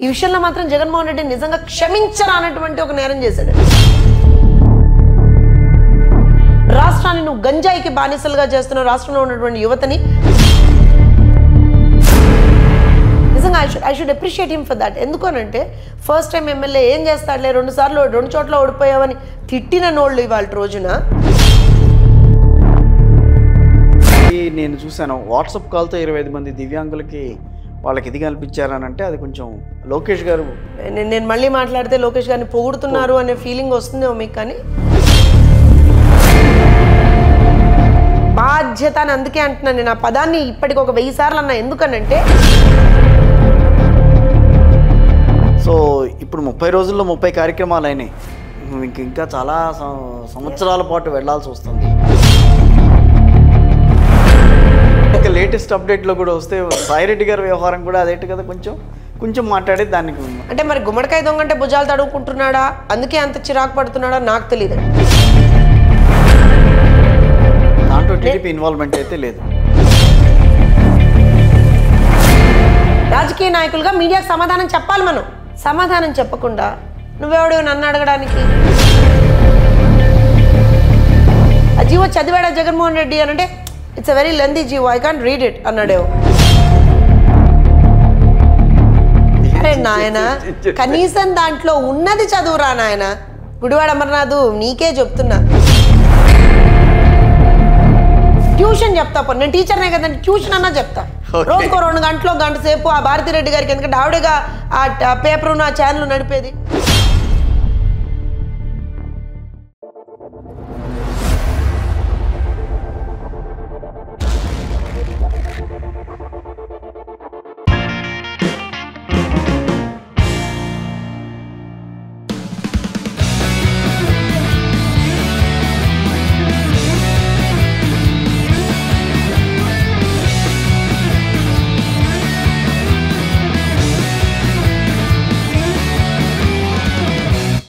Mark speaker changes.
Speaker 1: ఈ విషయంలో మాత్రం జగన్మోహన్ రెడ్డి నిజంగా క్షమించరానటువంటి ఒక నేరం చేశాడు. రాష్ట్రాన్ని నువ్వు గంజాయికి బానిసలుగా చేస్తున్నావు, రాష్ట్రంలో ఉన్నటువంటి యువతని. నిజంగా I should appreciate him for that. ఎందుకనంటే ఫస్ట్ టైం ఎమ్మెల్యే ఏం చేస్తాడులే, 2 చోట్ల ఓడిపోయావని తిట్టిన నోళ్ళు ఇవాళ రోజున.
Speaker 2: నేను చూశాను వాట్సాప్ కాల్తో 25 మంది దివ్యాంగులకి వాళ్ళకి ఇది కల్పించారని అంటే అది కొంచెం లోకేష్ గారు,
Speaker 1: నేను మళ్ళీ మాట్లాడితే లోకేష్ గారిని పొగుడుతున్నారు అనే ఫీలింగ్ వస్తుందేమో మీకు, కానీ బాధ్యత అని అందుకే అంటున్నాను నేను. ఆ పదాన్ని ఇప్పటికి ఒక 1000 సార్లు అన్నా. ఎందుకనంటే
Speaker 2: సో ఇప్పుడు 30 రోజుల్లో 30 కార్యక్రమాలు అయినాయి. ఇంకా చాలా సంవత్సరాల పాటు వెళ్లాల్సి వస్తుంది. ఇంకా లేటెస్ట్ అప్డేట్లో కూడా వస్తే సాయిరెడ్డి గారి వ్యవహారం కూడా అదేంటి కదా, కొంచెం మాట్లాడే దానికి
Speaker 1: అంటే మరి గుమ్మడికాయ దొంగ అంటే భుజాలు తడుముకుంటున్నాడా, అందుకే అంత చిరాకు పడుతున్నాడా నాకు తెలియదు.
Speaker 2: దాంట్లో టీడీపీ ఇన్వాల్వ్మెంట్ అయితే లేదు.
Speaker 1: రాజకీయ నాయకులుగా మీడియాకు సమాధానం చెప్పాలి. మనం సమాధానం చెప్పకుండా నువ్వెవడు నన్ను అడగడానికి? ఆ జీవో చదివాడా జగన్మోహన్ రెడ్డి అని అంటే it's a very lengthy GO, I can't read it అన్నాడేమో. అరే నాయన, కనీసం దాంట్లో ఉన్నది చదువురా నాయన. గుడివాడ అమర్నాథ్ నీకే చెప్తున్నా, ట్యూషన్ చెప్తా. నేను టీచర్నే కదండి, ట్యూషన్ అన్నా చెప్తా. రోజుకో 2 గంటలు 1 గంట సేపు ఆ భారతిరెడ్డి గారికి, ఎందుకంటే ఆవిడగా ఆ పేపరును ఆ ఛానల్ నడిపేది.